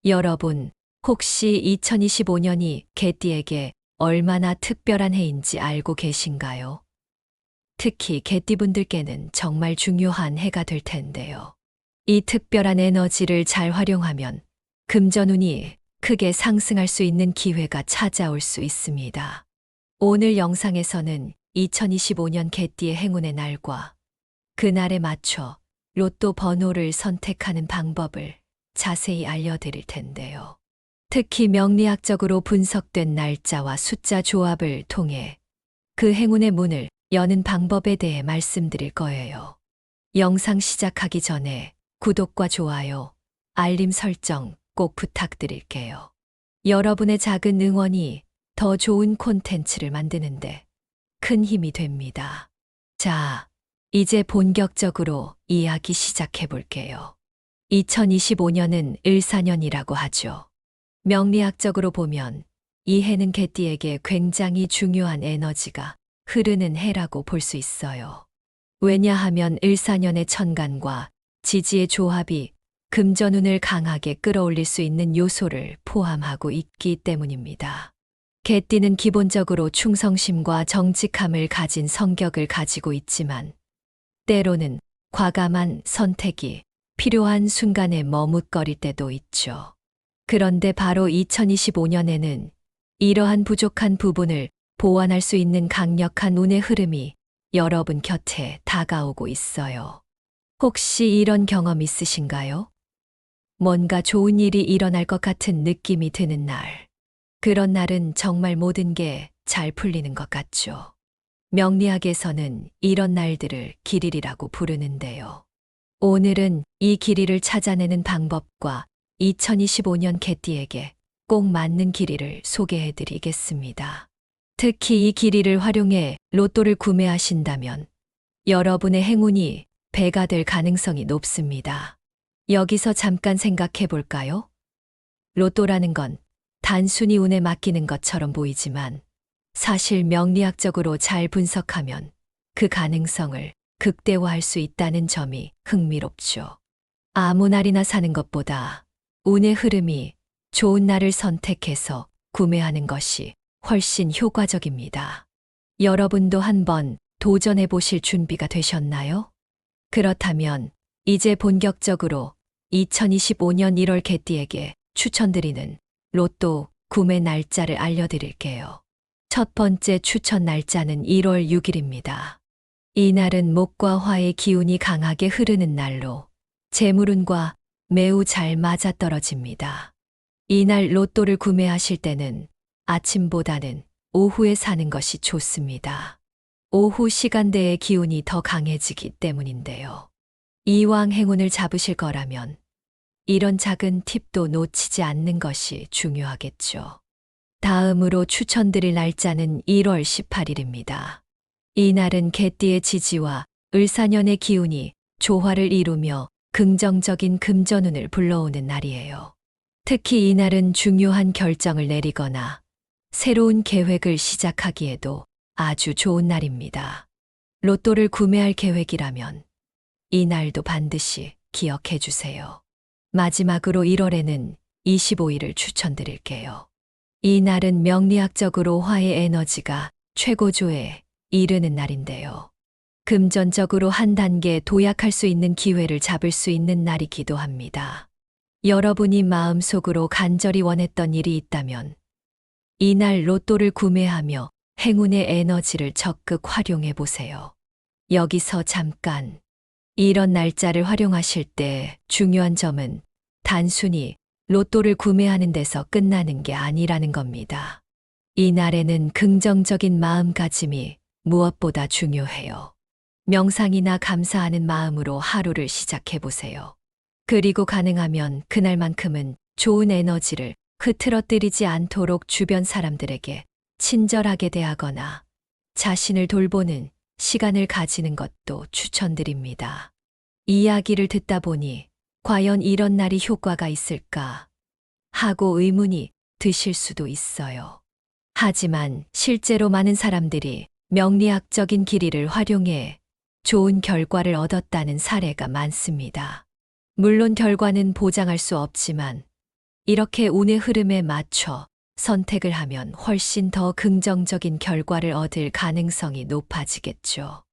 여러분, 혹시 2025년이 개띠에게 얼마나 특별한 해인지 알고 계신가요? 특히 개띠분들께는 정말 중요한 해가 될 텐데요. 이 특별한 에너지를 잘 활용하면 금전운이 크게 상승할 수 있는 기회가 찾아올 수 있습니다. 오늘 영상에서는 2025년 개띠의 행운의 날과 그날에 맞춰 로또 번호를 선택하는 방법을 자세히 알려드릴 텐데요. 특히 명리학적으로 분석된 날짜와 숫자 조합을 통해 그 행운의 문을 여는 방법에 대해 말씀드릴 거예요. 영상 시작하기 전에 구독과 좋아요, 알림 설정 꼭 부탁드릴게요. 여러분의 작은 응원이 더 좋은 콘텐츠를 만드는데 큰 힘이 됩니다. 자, 이제 본격적으로 이야기 시작해 볼게요. 2025년은 을사년이라고 하죠. 명리학적으로 보면 이 해는 개띠에게 굉장히 중요한 에너지가 흐르는 해라고 볼 수 있어요. 왜냐하면 을사년의 천간과 지지의 조합이 금전운을 강하게 끌어올릴 수 있는 요소를 포함하고 있기 때문입니다. 개띠는 기본적으로 충성심과 정직함을 가진 성격을 가지고 있지만 때로는 과감한 선택이 필요한 순간에 머뭇거릴 때도 있죠. 그런데 바로 2025년에는 이러한 부족한 부분을 보완할 수 있는 강력한 운의 흐름이 여러분 곁에 다가오고 있어요. 혹시 이런 경험 있으신가요? 뭔가 좋은 일이 일어날 것 같은 느낌이 드는 날. 그런 날은 정말 모든 게 잘 풀리는 것 같죠. 명리학에서는 이런 날들을 길일이라고 부르는데요. 오늘은 이 길이를 찾아내는 방법과 2025년 개띠에게 꼭 맞는 길이를 소개해 드리겠습니다. 특히 이 길이를 활용해 로또를 구매하신다면 여러분의 행운이 배가 될 가능성이 높습니다. 여기서 잠깐 생각해 볼까요? 로또라는 건 단순히 운에 맡기는 것처럼 보이지만 사실 명리학적으로 잘 분석하면 그 가능성을 극대화할 수 있다는 점이 흥미롭죠. 아무 날이나 사는 것보다 운의 흐름이 좋은 날을 선택해서 구매하는 것이 훨씬 효과적입니다. 여러분도 한번 도전해 보실 준비가 되셨나요? 그렇다면 이제 본격적으로 2025년 1월 개띠에게 추천드리는 로또 구매 날짜를 알려드릴게요. 첫 번째 추천 날짜는 1월 6일입니다. 이 날은 목과 화의 기운이 강하게 흐르는 날로 재물운과 매우 잘 맞아떨어집니다. 이 날 로또를 구매하실 때는 아침보다는 오후에 사는 것이 좋습니다. 오후 시간대의 기운이 더 강해지기 때문인데요. 이왕 행운을 잡으실 거라면 이런 작은 팁도 놓치지 않는 것이 중요하겠죠. 다음으로 추천드릴 날짜는 1월 18일입니다. 이 날은 개띠의 지지와 을사년의 기운이 조화를 이루며 긍정적인 금전운을 불러오는 날이에요. 특히 이 날은 중요한 결정을 내리거나 새로운 계획을 시작하기에도 아주 좋은 날입니다. 로또를 구매할 계획이라면 이 날도 반드시 기억해 주세요. 마지막으로 1월에는 25일을 추천드릴게요. 이 날은 명리학적으로 화의 에너지가 최고조에 이르는 날인데요. 금전적으로 한 단계 도약할 수 있는 기회를 잡을 수 있는 날이기도 합니다. 여러분이 마음속으로 간절히 원했던 일이 있다면 이 날 로또를 구매하며 행운의 에너지를 적극 활용해 보세요. 여기서 잠깐, 이런 날짜를 활용하실 때 중요한 점은 단순히 로또를 구매하는 데서 끝나는 게 아니라는 겁니다. 이 날에는 긍정적인 마음가짐이 무엇보다 중요해요. 명상이나 감사하는 마음으로 하루를 시작해 보세요. 그리고 가능하면 그날만큼은 좋은 에너지를 흐트러뜨리지 않도록 주변 사람들에게 친절하게 대하거나 자신을 돌보는 시간을 가지는 것도 추천드립니다. 이야기를 듣다 보니 과연 이런 날이 효과가 있을까 하고 의문이 드실 수도 있어요. 하지만 실제로 많은 사람들이 명리학적인 길이를 활용해 좋은 결과를 얻었다는 사례가 많습니다. 물론 결과는 보장할 수 없지만 이렇게 운의 흐름에 맞춰 선택을 하면 훨씬 더 긍정적인 결과를 얻을 가능성이 높아지겠죠.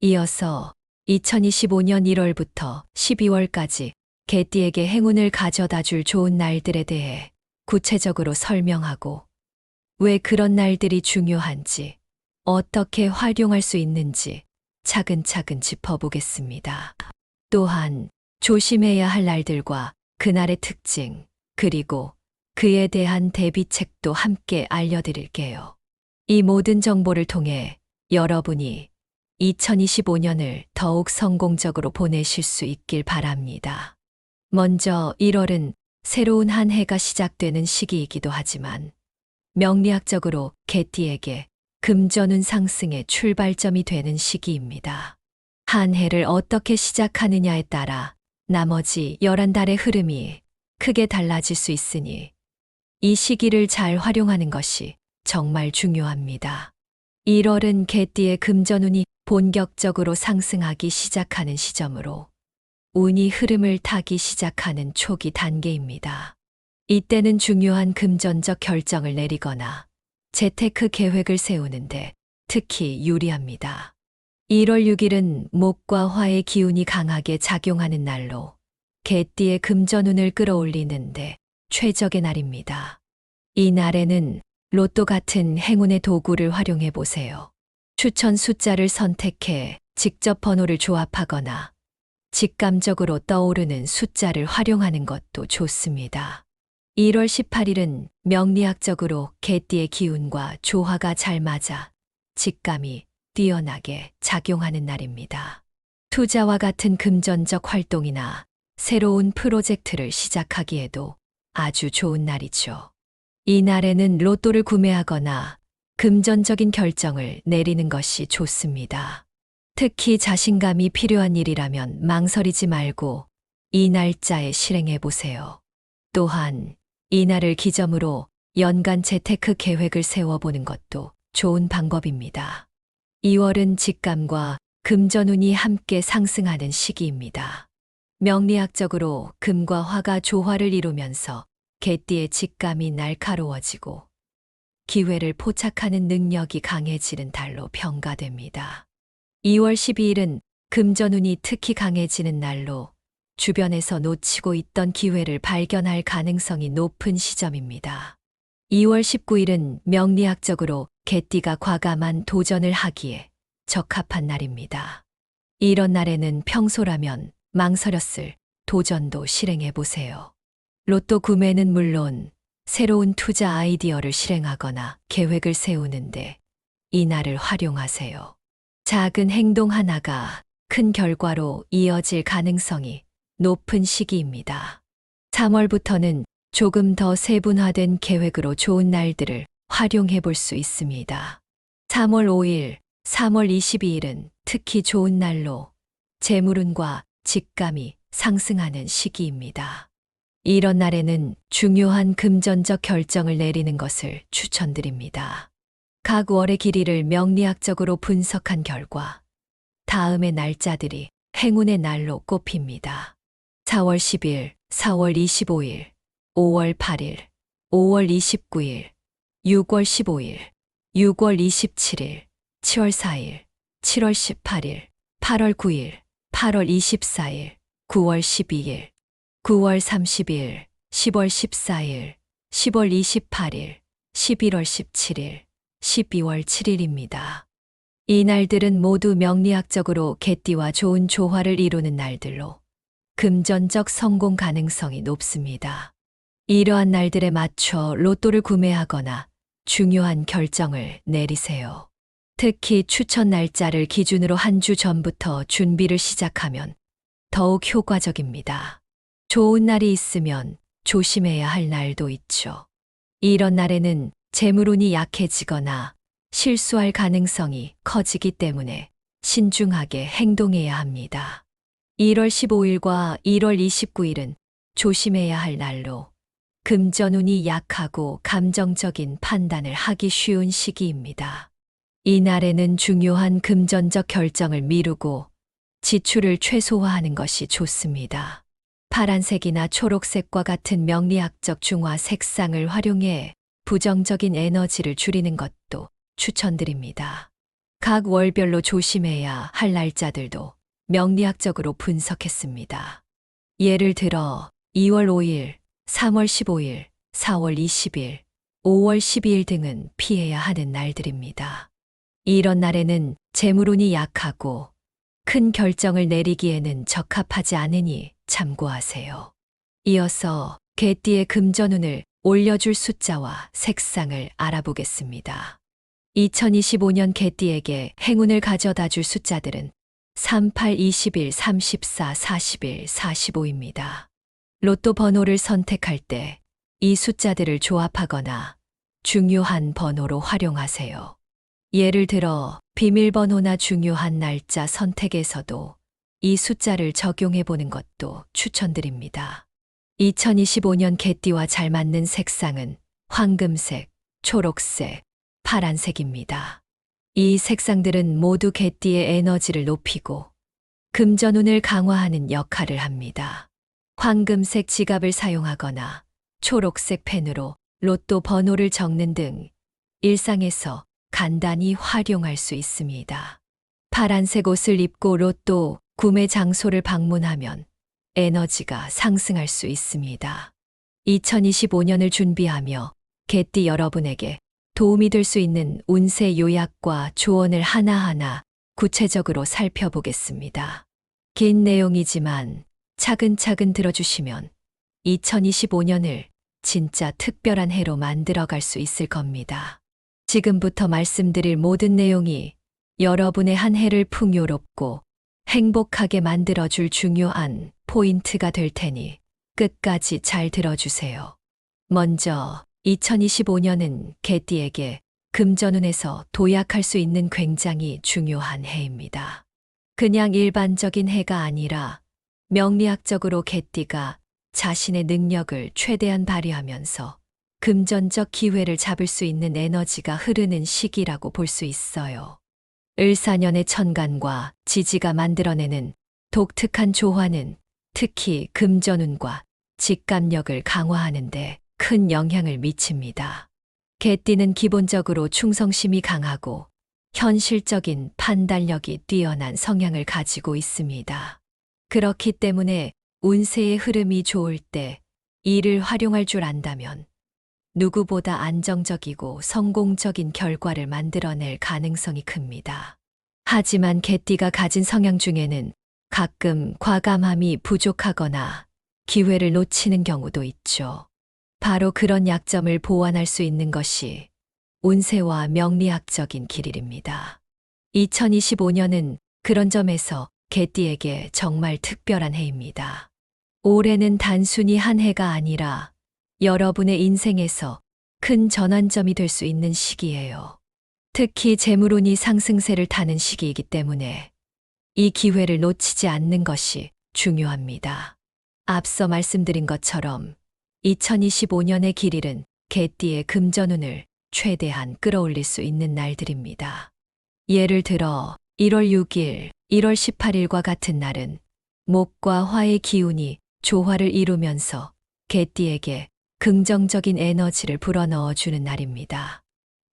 이어서 2025년 1월부터 12월까지 개띠에게 행운을 가져다 줄 좋은 날들에 대해 구체적으로 설명하고 왜 그런 날들이 중요한지, 어떻게 활용할 수 있는지 차근차근 짚어보겠습니다. 또한 조심해야 할 날들과 그날의 특징, 그리고 그에 대한 대비책도 함께 알려드릴게요. 이 모든 정보를 통해 여러분이 2025년을 더욱 성공적으로 보내실 수 있길 바랍니다. 먼저 1월은 새로운 한 해가 시작되는 시기이기도 하지만 명리학적으로 개띠에게 금전운 상승의 출발점이 되는 시기입니다. 한 해를 어떻게 시작하느냐에 따라 나머지 11달의 흐름이 크게 달라질 수 있으니 이 시기를 잘 활용하는 것이 정말 중요합니다. 1월은 개띠의 금전운이 본격적으로 상승하기 시작하는 시점으로 운이 흐름을 타기 시작하는 초기 단계입니다. 이때는 중요한 금전적 결정을 내리거나 재테크 계획을 세우는데 특히 유리합니다. 1월 6일은 목과 화의 기운이 강하게 작용하는 날로 개띠의 금전운을 끌어올리는데 최적의 날입니다. 이 날에는 로또 같은 행운의 도구를 활용해 보세요. 추천 숫자를 선택해 직접 번호를 조합하거나 직감적으로 떠오르는 숫자를 활용하는 것도 좋습니다. 1월 18일은 명리학적으로 개띠의 기운과 조화가 잘 맞아 직감이 뛰어나게 작용하는 날입니다. 투자와 같은 금전적 활동이나 새로운 프로젝트를 시작하기에도 아주 좋은 날이죠. 이 날에는 로또를 구매하거나 금전적인 결정을 내리는 것이 좋습니다. 특히 자신감이 필요한 일이라면 망설이지 말고 이 날짜에 실행해 보세요. 또한 이 날을 기점으로 연간 재테크 계획을 세워보는 것도 좋은 방법입니다. 2월은 직감과 금전운이 함께 상승하는 시기입니다. 명리학적으로 금과 화가 조화를 이루면서 개띠의 직감이 날카로워지고 기회를 포착하는 능력이 강해지는 달로 평가됩니다. 2월 12일은 금전운이 특히 강해지는 날로 주변에서 놓치고 있던 기회를 발견할 가능성이 높은 시점입니다. 2월 19일은 명리학적으로 개띠가 과감한 도전을 하기에 적합한 날입니다. 이런 날에는 평소라면 망설였을 도전도 실행해 보세요. 로또 구매는 물론 새로운 투자 아이디어를 실행하거나 계획을 세우는데 이 날을 활용하세요. 작은 행동 하나가 큰 결과로 이어질 가능성이 높은 시기입니다. 3월부터는 조금 더 세분화된 계획으로 좋은 날들을 활용해 볼 수 있습니다. 3월 5일, 3월 22일은 특히 좋은 날로 재물운과 직감이 상승하는 시기입니다. 이런 날에는 중요한 금전적 결정을 내리는 것을 추천드립니다. 각 월의 길이를 명리학적으로 분석한 결과 다음의 날짜들이 행운의 날로 꼽힙니다. 4월 10일, 4월 25일, 5월 8일, 5월 29일, 6월 15일, 6월 27일, 7월 4일, 7월 18일, 8월 9일, 8월 24일, 9월 12일, 9월 30일, 10월 14일, 10월 28일, 11월 17일, 12월 7일입니다. 이 날들은 모두 명리학적으로 개띠와 좋은 조화를 이루는 날들로 금전적 성공 가능성이 높습니다. 이러한 날들에 맞춰 로또를 구매하거나 중요한 결정을 내리세요. 특히 추천 날짜를 기준으로 한 주 전부터 준비를 시작하면 더욱 효과적입니다. 좋은 날이 있으면 조심해야 할 날도 있죠. 이런 날에는 재물운이 약해지거나 실수할 가능성이 커지기 때문에 신중하게 행동해야 합니다. 1월 15일과 1월 29일은 조심해야 할 날로 금전운이 약하고 감정적인 판단을 하기 쉬운 시기입니다. 이 날에는 중요한 금전적 결정을 미루고 지출을 최소화하는 것이 좋습니다. 파란색이나 초록색과 같은 명리학적 중화 색상을 활용해 부정적인 에너지를 줄이는 것도 추천드립니다. 각 월별로 조심해야 할 날짜들도 명리학적으로 분석했습니다. 예를 들어 2월 5일, 3월 15일, 4월 20일, 5월 12일 등은 피해야 하는 날들입니다. 이런 날에는 재물운이 약하고 큰 결정을 내리기에는 적합하지 않으니 참고하세요. 이어서 개띠의 금전운을 올려줄 숫자와 색상을 알아보겠습니다. 2025년 개띠에게 행운을 가져다 줄 숫자들은 38, 21, 34, 41, 45입니다. 로또 번호를 선택할 때 이 숫자들을 조합하거나 중요한 번호로 활용하세요. 예를 들어 비밀번호나 중요한 날짜 선택에서도 이 숫자를 적용해 보는 것도 추천드립니다. 2025년 개띠와 잘 맞는 색상은 황금색, 초록색, 파란색입니다. 이 색상들은 모두 개띠의 에너지를 높이고 금전운을 강화하는 역할을 합니다. 황금색 지갑을 사용하거나 초록색 펜으로 로또 번호를 적는 등 일상에서 간단히 활용할 수 있습니다. 파란색 옷을 입고 로또 구매 장소를 방문하면 에너지가 상승할 수 있습니다. 2025년을 준비하며 개띠 여러분에게 도움이 될 수 있는 운세 요약과 조언을 하나하나 구체적으로 살펴보겠습니다. 긴 내용이지만 차근차근 들어주시면 2025년을 진짜 특별한 해로 만들어갈 수 있을 겁니다. 지금부터 말씀드릴 모든 내용이 여러분의 한 해를 풍요롭고 행복하게 만들어줄 중요한 포인트가 될 테니 끝까지 잘 들어주세요. 먼저 2025년은 개띠에게 금전운에서 도약할 수 있는 굉장히 중요한 해입니다. 그냥 일반적인 해가 아니라 명리학적으로 개띠가 자신의 능력을 최대한 발휘하면서 금전적 기회를 잡을 수 있는 에너지가 흐르는 시기라고 볼 수 있어요. 을사년의 천간과 지지가 만들어내는 독특한 조화는 특히 금전운과 직감력을 강화하는데 큰 영향을 미칩니다. 개띠는 기본적으로 충성심이 강하고 현실적인 판단력이 뛰어난 성향을 가지고 있습니다. 그렇기 때문에 운세의 흐름이 좋을 때 이를 활용할 줄 안다면 누구보다 안정적이고 성공적인 결과를 만들어낼 가능성이 큽니다. 하지만 개띠가 가진 성향 중에는 가끔 과감함이 부족하거나 기회를 놓치는 경우도 있죠. 바로 그런 약점을 보완할 수 있는 것이 운세와 명리학적인 길입니다. 2025년은 그런 점에서 개띠에게 정말 특별한 해입니다. 올해는 단순히 한 해가 아니라 여러분의 인생에서 큰 전환점이 될 수 있는 시기예요. 특히 재물운이 상승세를 타는 시기이기 때문에 이 기회를 놓치지 않는 것이 중요합니다. 앞서 말씀드린 것처럼 2025년의 길일은 개띠의 금전운을 최대한 끌어올릴 수 있는 날들입니다. 예를 들어 1월 6일, 1월 18일과 같은 날은 목과 화의 기운이 조화를 이루면서 개띠에게 긍정적인 에너지를 불어넣어주는 날입니다.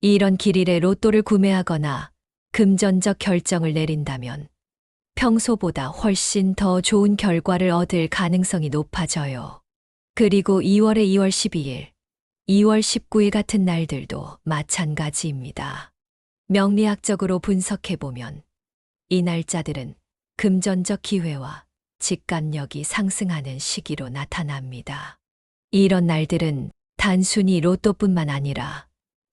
이런 길일에 로또를 구매하거나 금전적 결정을 내린다면 평소보다 훨씬 더 좋은 결과를 얻을 가능성이 높아져요. 그리고 2월에 2월 12일, 2월 19일 같은 날들도 마찬가지입니다. 명리학적으로 분석해보면 이 날짜들은 금전적 기회와 직감력이 상승하는 시기로 나타납니다. 이런 날들은 단순히 로또뿐만 아니라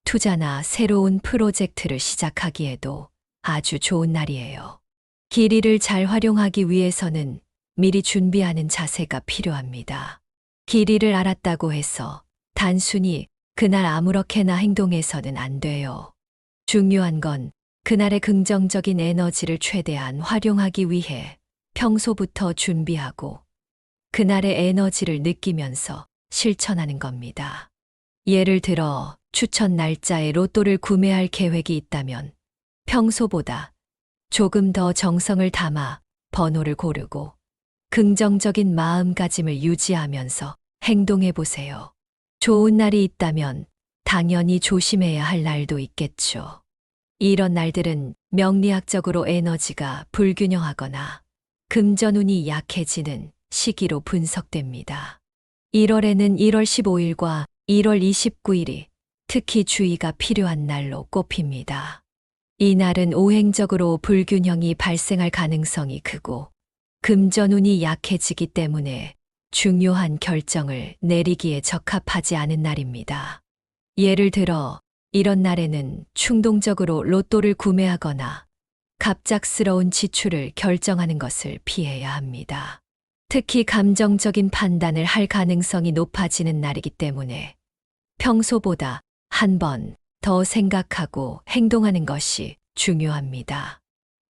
투자나 새로운 프로젝트를 시작하기에도 아주 좋은 날이에요. 길이를 잘 활용하기 위해서는 미리 준비하는 자세가 필요합니다. 길이를 알았다고 해서 단순히 그날 아무렇게나 행동해서는 안 돼요. 중요한 건 그날의 긍정적인 에너지를 최대한 활용하기 위해 평소부터 준비하고 그날의 에너지를 느끼면서 실천하는 겁니다. 예를 들어 추천 날짜에 로또를 구매할 계획이 있다면 평소보다 조금 더 정성을 담아 번호를 고르고 긍정적인 마음가짐을 유지하면서 행동해 보세요. 좋은 날이 있다면 당연히 조심해야 할 날도 있겠죠. 이런 날들은 명리학적으로 에너지가 불균형하거나 금전운이 약해지는 시기로 분석됩니다. 1월에는 1월 15일과 1월 29일이 특히 주의가 필요한 날로 꼽힙니다. 이 날은 오행적으로 불균형이 발생할 가능성이 크고 금전운이 약해지기 때문에 중요한 결정을 내리기에 적합하지 않은 날입니다. 예를 들어 이런 날에는 충동적으로 로또를 구매하거나 갑작스러운 지출을 결정하는 것을 피해야 합니다. 특히 감정적인 판단을 할 가능성이 높아지는 날이기 때문에 평소보다 한 번 더 생각하고 행동하는 것이 중요합니다.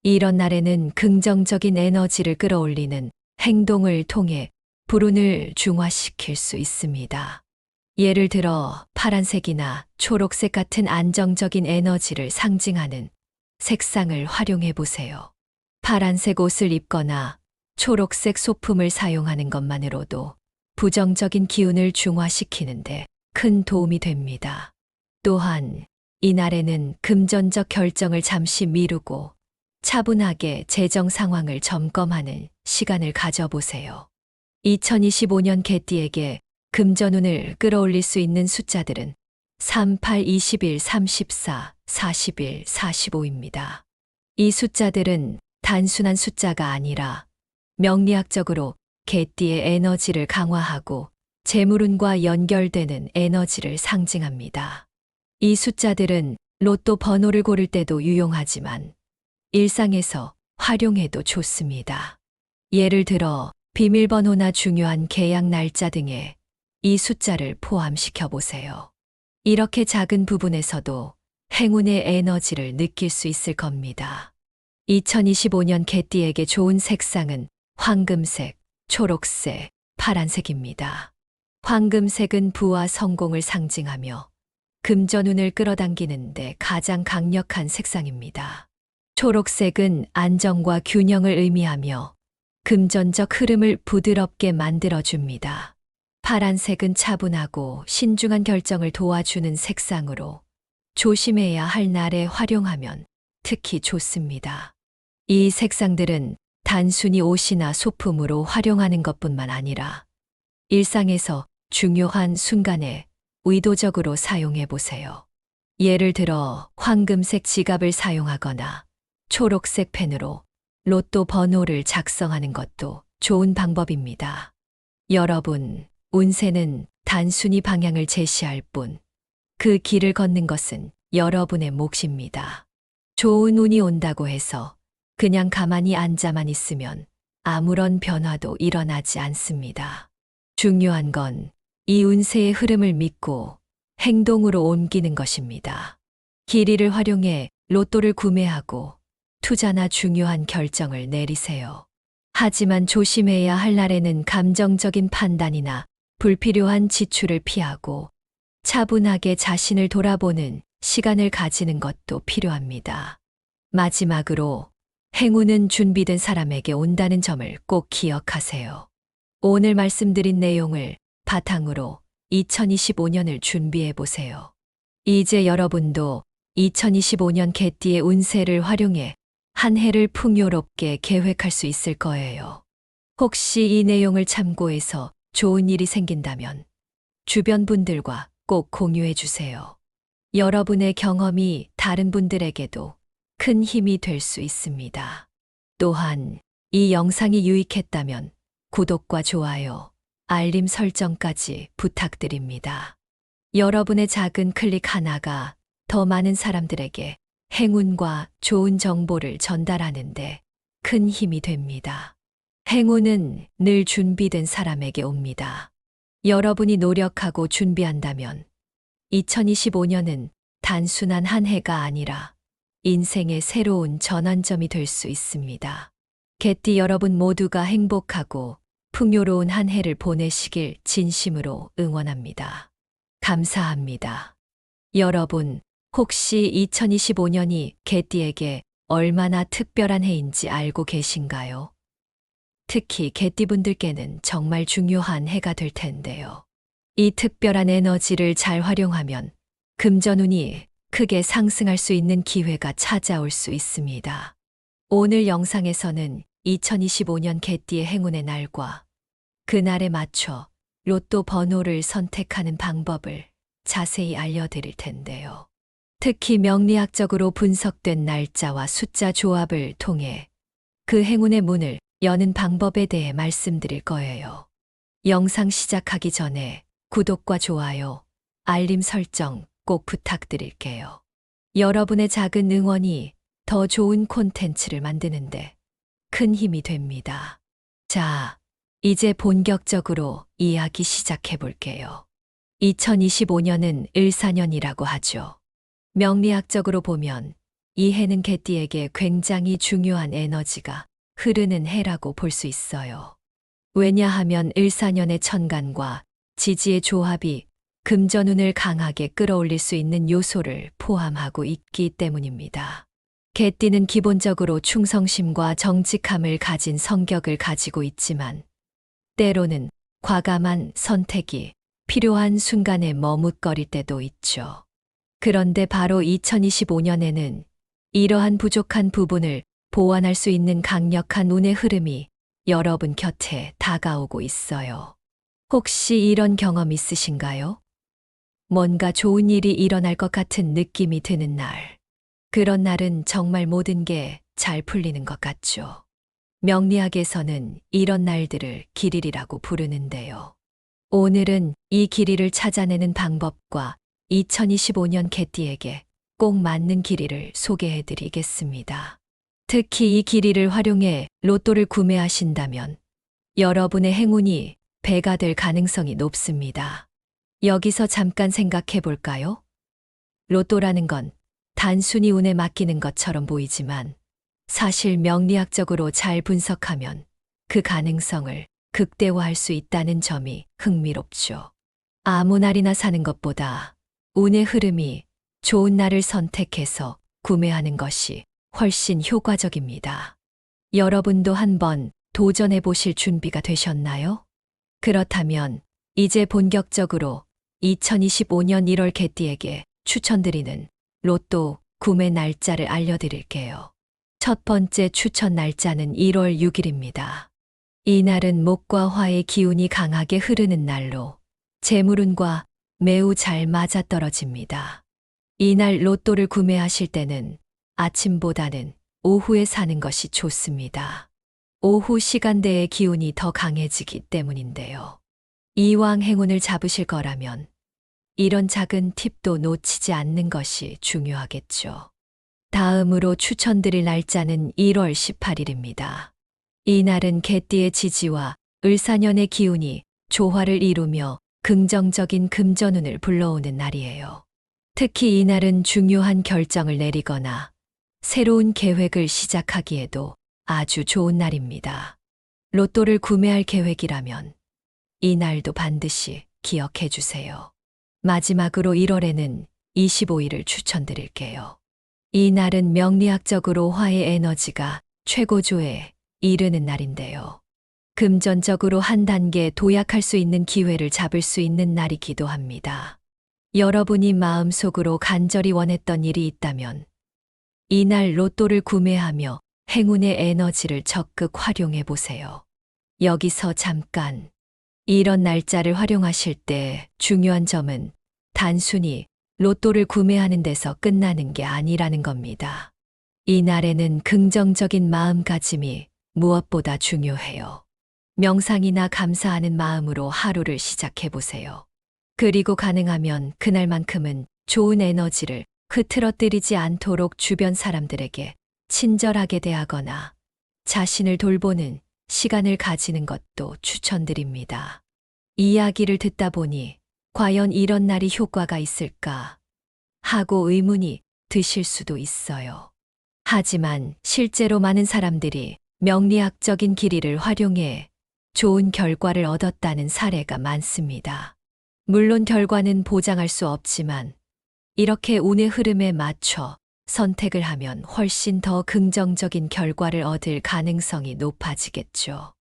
이런 날에는 긍정적인 에너지를 끌어올리는 행동을 통해 불운을 중화시킬 수 있습니다. 예를 들어 파란색이나 초록색 같은 안정적인 에너지를 상징하는 색상을 활용해 보세요. 파란색 옷을 입거나 초록색 소품을 사용하는 것만으로도 부정적인 기운을 중화시키는데 큰 도움이 됩니다. 또한 이날에는 금전적 결정을 잠시 미루고 차분하게 재정 상황을 점검하는 시간을 가져보세요. 2025년 개띠에게 금전운을 끌어올릴 수 있는 숫자들은 38, 21, 34, 41, 45입니다. 이 숫자들은 단순한 숫자가 아니라 명리학적으로 개띠의 에너지를 강화하고 재물운과 연결되는 에너지를 상징합니다. 이 숫자들은 로또 번호를 고를 때도 유용하지만 일상에서 활용해도 좋습니다. 예를 들어 비밀번호나 중요한 계약 날짜 등에 이 숫자를 포함시켜 보세요. 이렇게 작은 부분에서도 행운의 에너지를 느낄 수 있을 겁니다. 2025년 개띠에게 좋은 색상은 황금색, 초록색, 파란색입니다. 황금색은 부와 성공을 상징하며 금전운을 끌어당기는데 가장 강력한 색상입니다. 초록색은 안정과 균형을 의미하며 금전적 흐름을 부드럽게 만들어줍니다. 파란색은 차분하고 신중한 결정을 도와주는 색상으로 조심해야 할 날에 활용하면 특히 좋습니다. 이 색상들은 단순히 옷이나 소품으로 활용하는 것뿐만 아니라 일상에서 중요한 순간에 의도적으로 사용해 보세요. 예를 들어 황금색 지갑을 사용하거나 초록색 펜으로 로또 번호를 작성하는 것도 좋은 방법입니다. 여러분, 운세는 단순히 방향을 제시할 뿐, 그 길을 걷는 것은 여러분의 몫입니다. 좋은 운이 온다고 해서 그냥 가만히 앉아만 있으면 아무런 변화도 일어나지 않습니다. 중요한 건 이 운세의 흐름을 믿고 행동으로 옮기는 것입니다. 길이를 활용해 로또를 구매하고 투자나 중요한 결정을 내리세요. 하지만 조심해야 할 날에는 감정적인 판단이나 불필요한 지출을 피하고 차분하게 자신을 돌아보는 시간을 가지는 것도 필요합니다. 마지막으로 행운은 준비된 사람에게 온다는 점을 꼭 기억하세요. 오늘 말씀드린 내용을 바탕으로 2025년을 준비해 보세요. 이제 여러분도 2025년 개띠의 운세를 활용해 한 해를 풍요롭게 계획할 수 있을 거예요. 혹시 이 내용을 참고해서 좋은 일이 생긴다면 주변 분들과 꼭 공유해 주세요. 여러분의 경험이 다른 분들에게도 큰 힘이 될 수 있습니다. 또한 이 영상이 유익했다면 구독과 좋아요, 알림 설정까지 부탁드립니다. 여러분의 작은 클릭 하나가 더 많은 사람들에게 행운과 좋은 정보를 전달하는데 큰 힘이 됩니다. 행운은 늘 준비된 사람에게 옵니다. 여러분이 노력하고 준비한다면 2025년은 단순한 한 해가 아니라 인생의 새로운 전환점이 될 수 있습니다. 개띠 여러분 모두가 행복하고 풍요로운 한 해를 보내시길 진심으로 응원합니다. 감사합니다. 여러분, 혹시 2025년이 개띠에게 얼마나 특별한 해인지 알고 계신가요? 특히 개띠분들께는 정말 중요한 해가 될 텐데요. 이 특별한 에너지를 잘 활용하면 금전운이 크게 상승할 수 있는 기회가 찾아올 수 있습니다. 오늘 영상에서는 2025년 개띠의 행운의 날과 그날에 맞춰 로또 번호를 선택하는 방법을 자세히 알려드릴 텐데요. 특히 명리학적으로 분석된 날짜와 숫자 조합을 통해 그 행운의 문을 여는 방법에 대해 말씀드릴 거예요. 영상 시작하기 전에 구독과 좋아요, 알림 설정 꼭 부탁드릴게요. 여러분의 작은 응원이 더 좋은 콘텐츠를 만드는데 큰 힘이 됩니다. 자, 이제 본격적으로 이야기 시작해 볼게요. 2025년은 을사년이라고 하죠. 명리학적으로 보면 이 해는 개띠에게 굉장히 중요한 에너지가 흐르는 해라고 볼 수 있어요. 왜냐하면 을사년의 천간과 지지의 조합이 금전운을 강하게 끌어올릴 수 있는 요소를 포함하고 있기 때문입니다. 개띠는 기본적으로 충성심과 정직함을 가진 성격을 가지고 있지만 때로는 과감한 선택이 필요한 순간에 머뭇거릴 때도 있죠. 그런데 바로 2025년에는 이러한 부족한 부분을 보완할 수 있는 강력한 운의 흐름이 여러분 곁에 다가오고 있어요. 혹시 이런 경험 있으신가요? 뭔가 좋은 일이 일어날 것 같은 느낌이 드는 날. 그런 날은 정말 모든 게 잘 풀리는 것 같죠. 명리학에서는 이런 날들을 길일이라고 부르는데요. 오늘은 이 길이를 찾아내는 방법과 2025년 개띠에게 꼭 맞는 길이를 소개해 드리겠습니다. 특히 이 길이를 활용해 로또를 구매하신다면 여러분의 행운이 배가 될 가능성이 높습니다. 여기서 잠깐 생각해 볼까요? 로또라는 건 단순히 운에 맡기는 것처럼 보이지만 사실 명리학적으로 잘 분석하면 그 가능성을 극대화할 수 있다는 점이 흥미롭죠. 아무 날이나 사는 것보다 운의 흐름이 좋은 날을 선택해서 구매하는 것이 훨씬 효과적입니다. 여러분도 한번 도전해 보실 준비가 되셨나요? 그렇다면 이제 본격적으로 2025년 1월 개띠에게 추천드리는 로또 구매 날짜를 알려드릴게요. 첫 번째 추천 날짜는 1월 6일입니다. 이 날은 목과 화의 기운이 강하게 흐르는 날로 재물운과 매우 잘 맞아떨어집니다. 이 날 로또를 구매하실 때는 아침보다는 오후에 사는 것이 좋습니다. 오후 시간대의 기운이 더 강해지기 때문인데요. 이왕 행운을 잡으실 거라면 이런 작은 팁도 놓치지 않는 것이 중요하겠죠. 다음으로 추천드릴 날짜는 1월 18일입니다. 이 날은 개띠의 지지와 을사년의 기운이 조화를 이루며 긍정적인 금전운을 불러오는 날이에요. 특히 이 날은 중요한 결정을 내리거나 새로운 계획을 시작하기에도 아주 좋은 날입니다. 로또를 구매할 계획이라면 이 날도 반드시 기억해 주세요. 마지막으로 1월에는 25일을 추천드릴게요. 이 날은 명리학적으로 화의 에너지가 최고조에 이르는 날인데요. 금전적으로 한 단계 도약할 수 있는 기회를 잡을 수 있는 날이기도 합니다. 여러분이 마음속으로 간절히 원했던 일이 있다면 이 날 로또를 구매하며 행운의 에너지를 적극 활용해 보세요. 여기서 잠깐, 이런 날짜를 활용하실 때 중요한 점은 단순히 로또를 구매하는 데서 끝나는 게 아니라는 겁니다. 이 날에는 긍정적인 마음가짐이 무엇보다 중요해요. 명상이나 감사하는 마음으로 하루를 시작해 보세요. 그리고 가능하면 그날만큼은 좋은 에너지를 흐트러뜨리지 않도록 주변 사람들에게 친절하게 대하거나 자신을 돌보는 시간을 가지는 것도 추천드립니다. 이야기를 듣다 보니 과연 이런 날이 효과가 있을까 하고 의문이 드실 수도 있어요. 하지만 실제로 많은 사람들이 명리학적인 길이를 활용해 좋은 결과를 얻었다는 사례가 많습니다. 물론 결과는 보장할 수 없지만 이렇게 운의 흐름에 맞춰 선택을 하면 훨씬 더 긍정적인 결과를 얻을 가능성이 높아지겠죠.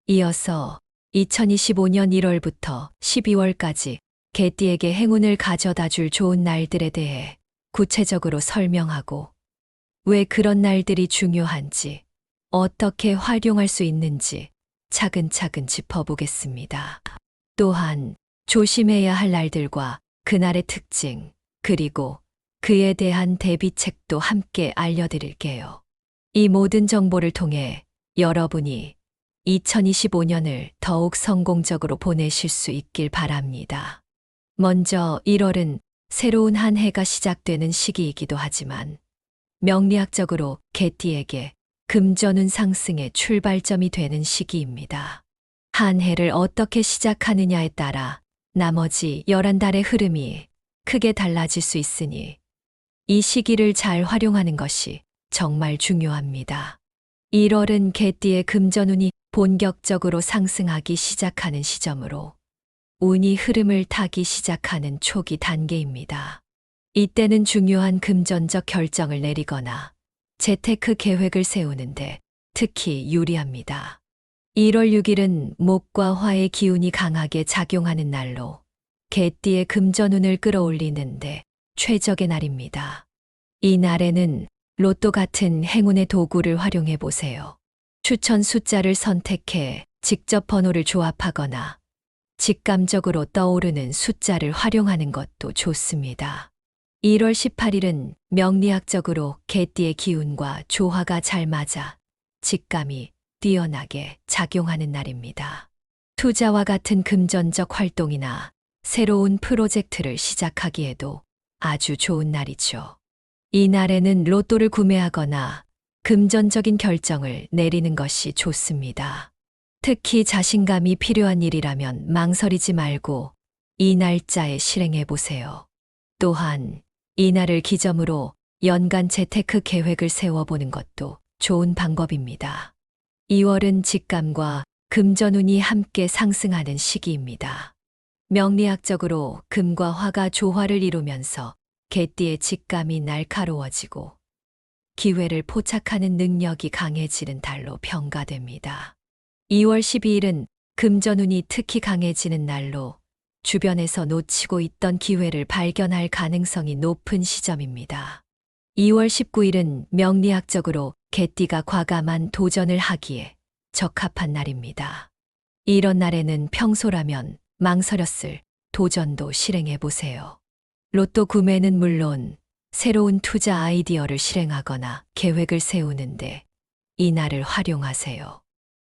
이어서 2025년 1월부터 12월까지 개띠에게 행운을 가져다 줄 좋은 날들에 대해 구체적으로 설명하고 왜 그런 날들이 중요한지, 어떻게 활용할 수 있는지 차근차근 짚어보겠습니다. 또한 조심해야 할 날들과 그날의 특징, 그리고 그에 대한 대비책도 함께 알려드릴게요. 이 모든 정보를 통해 여러분이 2025년을 더욱 성공적으로 보내실 수 있길 바랍니다. 먼저 1월은 새로운 한 해가 시작되는 시기이기도 하지만 명리학적으로 개띠에게 금전운 상승의 출발점이 되는 시기입니다. 한 해를 어떻게 시작하느냐에 따라 나머지 11달의 흐름이 크게 달라질 수 있으니 이 시기를 잘 활용하는 것이 정말 중요합니다. 1월은 개띠의 금전운이 본격적으로 상승하기 시작하는 시점으로 운이 흐름을 타기 시작하는 초기 단계입니다. 이때는 중요한 금전적 결정을 내리거나 재테크 계획을 세우는데 특히 유리합니다. 1월 6일은 목과 화의 기운이 강하게 작용하는 날로 개띠의 금전운을 끌어올리는데 최적의 날입니다. 이 날에는 로또 같은 행운의 도구를 활용해 보세요. 추천 숫자를 선택해 직접 번호를 조합하거나 직감적으로 떠오르는 숫자를 활용하는 것도 좋습니다. 1월 18일은 명리학적으로 개띠의 기운과 조화가 잘 맞아 직감이 뛰어나게 작용하는 날입니다. 투자와 같은 금전적 활동이나 새로운 프로젝트를 시작하기에도 아주 좋은 날이죠. 이 날에는 로또를 구매하거나 금전적인 결정을 내리는 것이 좋습니다. 특히 자신감이 필요한 일이라면 망설이지 말고 이 날짜에 실행해 보세요. 또한 이 날을 기점으로 연간 재테크 계획을 세워보는 것도 좋은 방법입니다. 2월은 직감과 금전운이 함께 상승하는 시기입니다. 명리학적으로 금과 화가 조화를 이루면서 개띠의 직감이 날카로워지고 기회를 포착하는 능력이 강해지는 달로 평가됩니다. 2월 12일은 금전운이 특히 강해지는 날로 주변에서 놓치고 있던 기회를 발견할 가능성이 높은 시점입니다. 2월 19일은 명리학적으로 개띠가 과감한 도전을 하기에 적합한 날입니다. 이런 날에는 평소라면 망설였을 도전도 실행해 보세요. 로또 구매는 물론 새로운 투자 아이디어를 실행하거나 계획을 세우는데 이 날을 활용하세요.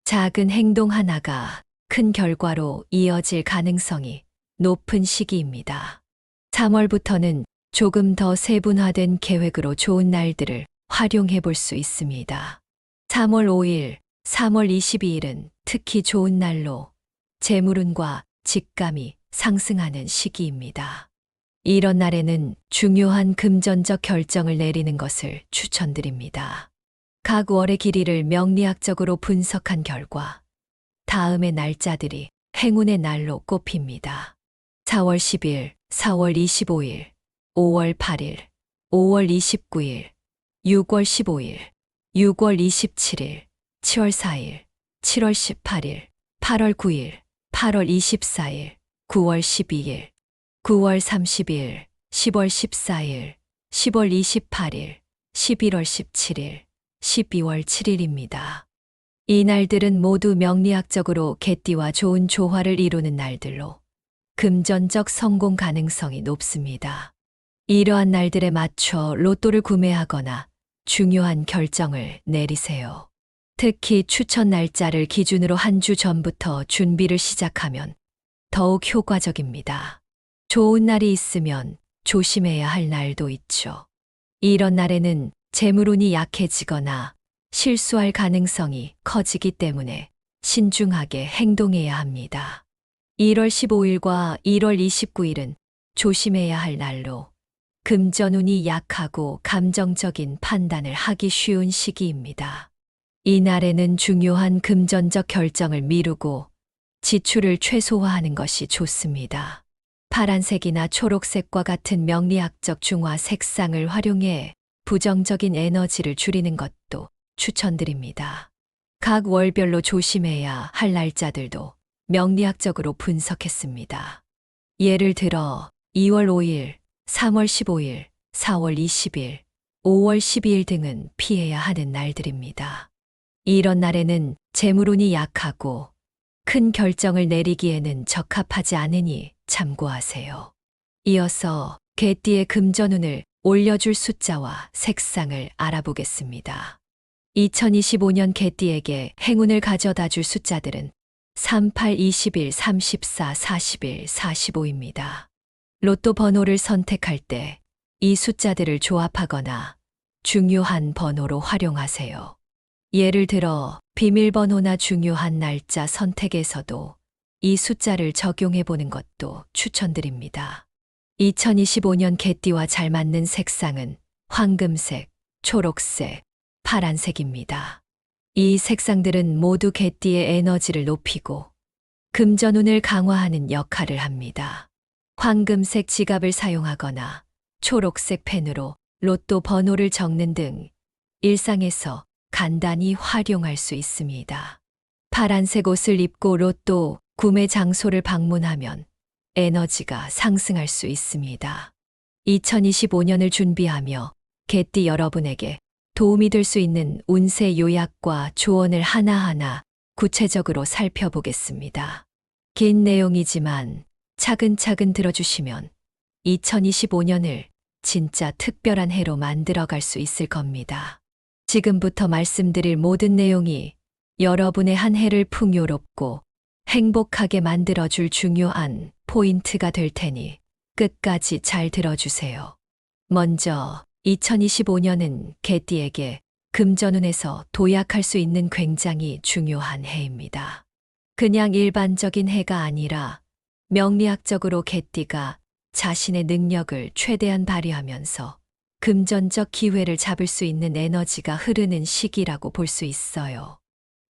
작은 행동 하나가 큰 결과로 이어질 가능성이 높은 시기입니다. 3월부터는 조금 더 세분화된 계획으로 좋은 날들을 활용해 볼 수 있습니다. 3월 5일, 3월 22일은 특히 좋은 날로 재물운과 직감이 상승하는 시기입니다. 이런 날에는 중요한 금전적 결정을 내리는 것을 추천드립니다. 각 월의 길이를 명리학적으로 분석한 결과 다음의 날짜들이 행운의 날로 꼽힙니다. 4월 10일, 4월 25일, 5월 8일, 5월 29일, 6월 15일, 6월 27일, 7월 4일, 7월 18일, 8월 9일, 8월 24일, 9월 12일, 9월 30일, 10월 14일, 10월 28일, 11월 17일, 12월 7일입니다. 이 날들은 모두 명리학적으로 개띠와 좋은 조화를 이루는 날들로 금전적 성공 가능성이 높습니다. 이러한 날들에 맞춰 로또를 구매하거나 중요한 결정을 내리세요. 특히 추천 날짜를 기준으로 한 주 전부터 준비를 시작하면 더욱 효과적입니다. 좋은 날이 있으면 조심해야 할 날도 있죠. 이런 날에는 재물운이 약해지거나 실수할 가능성이 커지기 때문에 신중하게 행동해야 합니다. 1월 15일과 1월 29일은 조심해야 할 날로 금전운이 약하고 감정적인 판단을 하기 쉬운 시기입니다. 이 날에는 중요한 금전적 결정을 미루고 지출을 최소화하는 것이 좋습니다. 파란색이나 초록색과 같은 명리학적 중화 색상을 활용해 부정적인 에너지를 줄이는 것도 추천드립니다. 각 월별로 조심해야 할 날짜들도 명리학적으로 분석했습니다. 예를 들어 2월 5일, 3월 15일, 4월 20일, 5월 12일 등은 피해야 하는 날들입니다. 이런 날에는 재물운이 약하고 큰 결정을 내리기에는 적합하지 않으니 참고하세요. 이어서 개띠의 금전운을 올려줄 숫자와 색상을 알아보겠습니다. 2025년 개띠에게 행운을 가져다 줄 숫자들은 38, 21, 34, 41, 45입니다. 로또 번호를 선택할 때 이 숫자들을 조합하거나 중요한 번호로 활용하세요. 예를 들어 비밀번호나 중요한 날짜 선택에서도 이 숫자를 적용해 보는 것도 추천드립니다. 2025년 개띠와 잘 맞는 색상은 황금색, 초록색, 파란색입니다. 이 색상들은 모두 개띠의 에너지를 높이고 금전운을 강화하는 역할을 합니다. 황금색 지갑을 사용하거나 초록색 펜으로 로또 번호를 적는 등 일상에서 간단히 활용할 수 있습니다. 파란색 옷을 입고 로또 구매 장소를 방문하면 에너지가 상승할 수 있습니다. 2025년을 준비하며 개띠 여러분에게 도움이 될 수 있는 운세 요약과 조언을 하나하나 구체적으로 살펴보겠습니다. 긴 내용이지만 차근차근 들어주시면 2025년을 진짜 특별한 해로 만들어갈 수 있을 겁니다. 지금부터 말씀드릴 모든 내용이 여러분의 한 해를 풍요롭고 행복하게 만들어줄 중요한 포인트가 될 테니 끝까지 잘 들어주세요. 먼저 2025년은 개띠에게 금전운에서 도약할 수 있는 굉장히 중요한 해입니다. 그냥 일반적인 해가 아니라 명리학적으로 개띠가 자신의 능력을 최대한 발휘하면서 금전적 기회를 잡을 수 있는 에너지가 흐르는 시기라고 볼 수 있어요.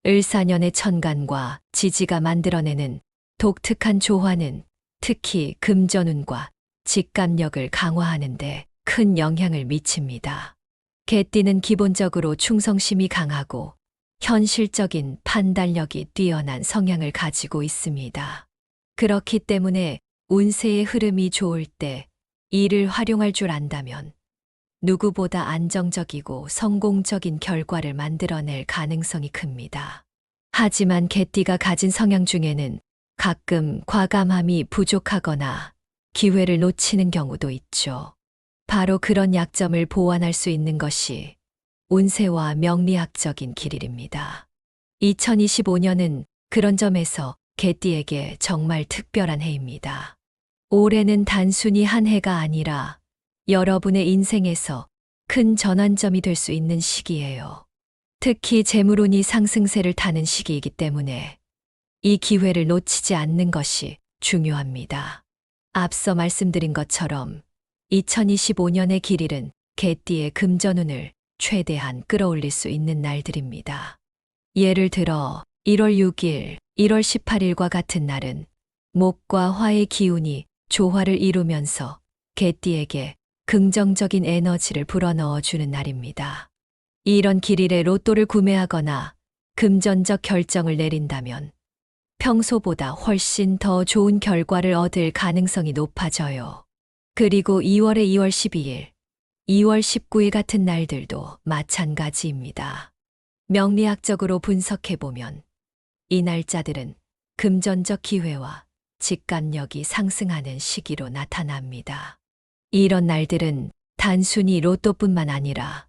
을사년의 천간과 지지가 만들어내는 독특한 조화는 특히 금전운과 직감력을 강화하는데 큰 영향을 미칩니다. 개띠는 기본적으로 충성심이 강하고 현실적인 판단력이 뛰어난 성향을 가지고 있습니다. 그렇기 때문에 운세의 흐름이 좋을 때 이를 활용할 줄 안다면 누구보다 안정적이고 성공적인 결과를 만들어낼 가능성이 큽니다. 하지만 개띠가 가진 성향 중에는 가끔 과감함이 부족하거나 기회를 놓치는 경우도 있죠. 바로 그런 약점을 보완할 수 있는 것이 운세와 명리학적인 길입니다. 2025년은 그런 점에서 개띠에게 정말 특별한 해입니다. 올해는 단순히 한 해가 아니라 여러분의 인생에서 큰 전환점이 될 수 있는 시기예요. 특히 재물운이 상승세를 타는 시기이기 때문에 이 기회를 놓치지 않는 것이 중요합니다. 앞서 말씀드린 것처럼 2025년의 길일은 개띠의 금전운을 최대한 끌어올릴 수 있는 날들입니다. 예를 들어 1월 6일, 1월 18일과 같은 날은 목과 화의 기운이 조화를 이루면서 개띠에게 긍정적인 에너지를 불어넣어 주는 날입니다. 이런 길일에 로또를 구매하거나 금전적 결정을 내린다면 평소보다 훨씬 더 좋은 결과를 얻을 가능성이 높아져요. 그리고 2월에 2월 12일, 2월 19일 같은 날들도 마찬가지입니다. 명리학적으로 분석해보면 이 날짜들은 금전적 기회와 직감력이 상승하는 시기로 나타납니다. 이런 날들은 단순히 로또뿐만 아니라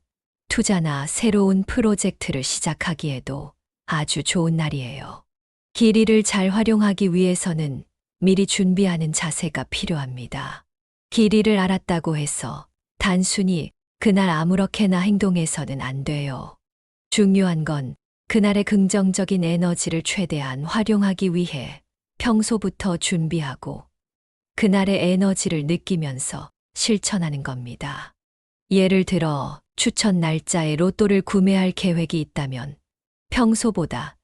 투자나 새로운 프로젝트를 시작하기에도 아주 좋은 날이에요. 길이를 잘 활용하기 위해서는 미리 준비하는 자세가 필요합니다. 길이를 알았다고 해서 단순히 그날 아무렇게나 행동해서는 안 돼요. 중요한 건 그날의 긍정적인 에너지를 최대한 활용하기 위해 평소부터 준비하고 그날의 에너지를 느끼면서 실천하는 겁니다. 예를 들어 추천 날짜에 로또를 구매할 계획이 있다면 평소보다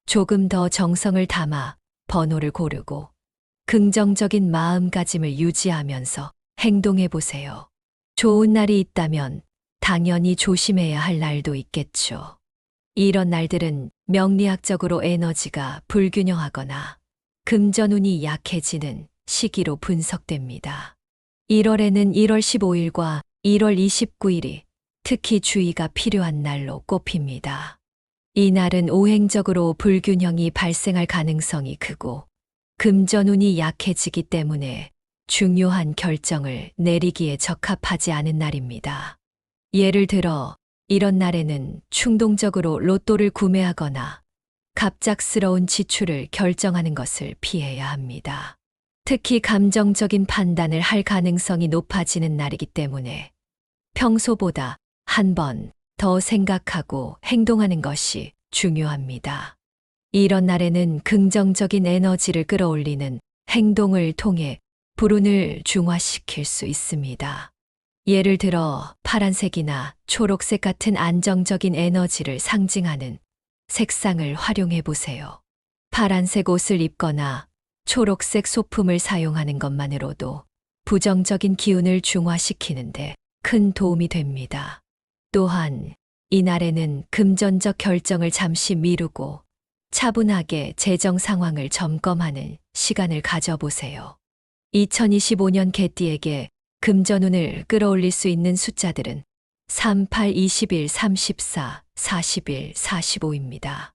조금 더 정성을 담아 번호를 고르고 긍정적인 마음가짐을 유지하면서 행동해 보세요. 좋은 날이 있다면 당연히 조심해야 할 날도 있겠죠. 이런 날들은 명리학적으로 에너지가 불균형하거나 금전운이 약해지는 시기로 분석됩니다. 1월에는 1월 15일과 1월 29일이 특히 주의가 필요한 날로 꼽힙니다. 이 날은 오행적으로 불균형이 발생할 가능성이 크고 금전운이 약해지기 때문에 중요한 결정을 내리기에 적합하지 않은 날입니다. 예를 들어 이런 날에는 충동적으로 로또를 구매하거나 갑작스러운 지출을 결정하는 것을 피해야 합니다. 특히 감정적인 판단을 할 가능성이 높아지는 날이기 때문에 평소보다 한 번 더 생각하고 행동하는 것이 중요합니다. 이런 날에는 긍정적인 에너지를 끌어올리는 행동을 통해 불운을 중화시킬 수 있습니다. 예를 들어 파란색이나 초록색 같은 안정적인 에너지를 상징하는 색상을 활용해 보세요. 파란색 옷을 입거나 초록색 소품을 사용하는 것만으로도 부정적인 기운을 중화시키는데 큰 도움이 됩니다. 또한 이날에는 금전적 결정을 잠시 미루고 차분하게 재정 상황을 점검하는 시간을 가져보세요. 2025년 개띠에게 금전운을 끌어올릴 수 있는 숫자들은 38, 21, 34, 41, 45입니다.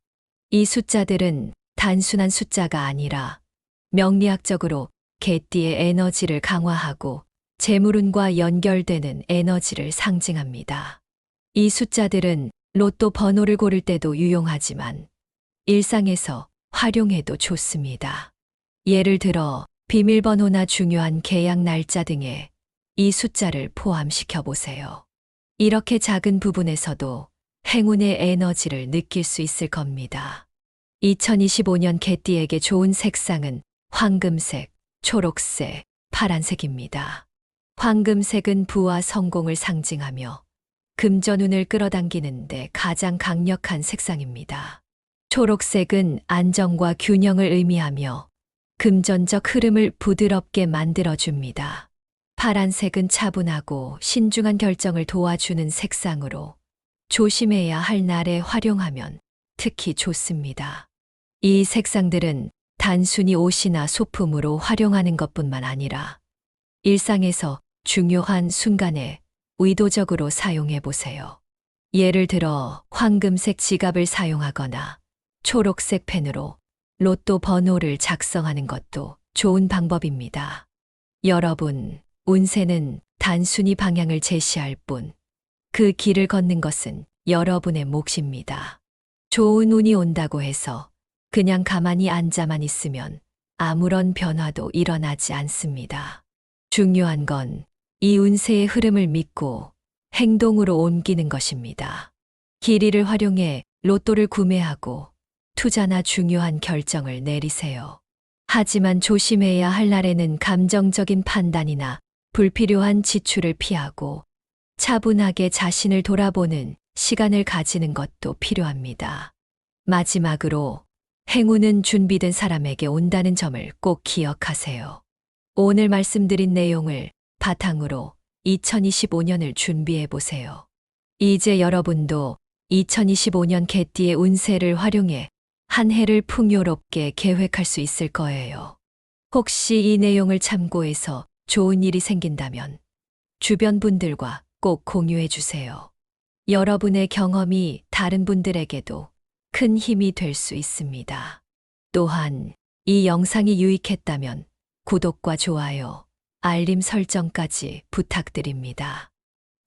이 숫자들은 단순한 숫자가 아니라 명리학적으로 개띠의 에너지를 강화하고 재물운과 연결되는 에너지를 상징합니다. 이 숫자들은 로또 번호를 고를 때도 유용하지만 일상에서 활용해도 좋습니다. 예를 들어 비밀번호나 중요한 계약 날짜 등에 이 숫자를 포함시켜 보세요. 이렇게 작은 부분에서도 행운의 에너지를 느낄 수 있을 겁니다. 2025년 개띠에게 좋은 색상은 황금색, 초록색, 파란색입니다. 황금색은 부와 성공을 상징하며 금전운을 끌어당기는데 가장 강력한 색상입니다. 초록색은 안정과 균형을 의미하며 금전적 흐름을 부드럽게 만들어줍니다. 파란색은 차분하고 신중한 결정을 도와주는 색상으로 조심해야 할 날에 활용하면 특히 좋습니다. 이 색상들은 단순히 옷이나 소품으로 활용하는 것뿐만 아니라 일상에서 중요한 순간에 의도적으로 사용해 보세요. 예를 들어 황금색 지갑을 사용하거나 초록색 펜으로 로또 번호를 작성하는 것도 좋은 방법입니다. 여러분, 운세는 단순히 방향을 제시할 뿐, 그 길을 걷는 것은 여러분의 몫입니다. 좋은 운이 온다고 해서 그냥 가만히 앉아만 있으면 아무런 변화도 일어나지 않습니다. 중요한 건 이 운세의 흐름을 믿고 행동으로 옮기는 것입니다. 길이를 활용해 로또를 구매하고 투자나 중요한 결정을 내리세요. 하지만 조심해야 할 날에는 감정적인 판단이나 불필요한 지출을 피하고 차분하게 자신을 돌아보는 시간을 가지는 것도 필요합니다. 마지막으로 행운은 준비된 사람에게 온다는 점을 꼭 기억하세요. 오늘 말씀드린 내용을 바탕으로 2025년을 준비해 보세요. 이제 여러분도 2025년 개띠의 운세를 활용해 한 해를 풍요롭게 계획할 수 있을 거예요. 혹시 이 내용을 참고해서 좋은 일이 생긴다면 주변 분들과 꼭 공유해 주세요. 여러분의 경험이 다른 분들에게도 큰 힘이 될 수 있습니다. 또한 이 영상이 유익했다면 구독과 좋아요, 알림 설정까지 부탁드립니다.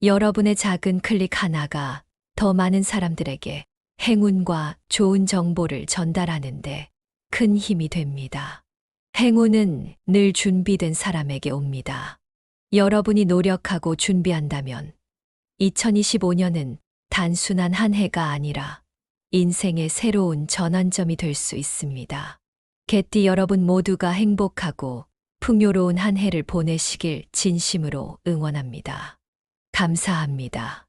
여러분의 작은 클릭 하나가 더 많은 사람들에게 행운과 좋은 정보를 전달하는데 큰 힘이 됩니다. 행운은 늘 준비된 사람에게 옵니다. 여러분이 노력하고 준비한다면 2025년은 단순한 한 해가 아니라 인생의 새로운 전환점이 될 수 있습니다. 개띠 여러분 모두가 행복하고 풍요로운 한 해를 보내시길 진심으로 응원합니다. 감사합니다.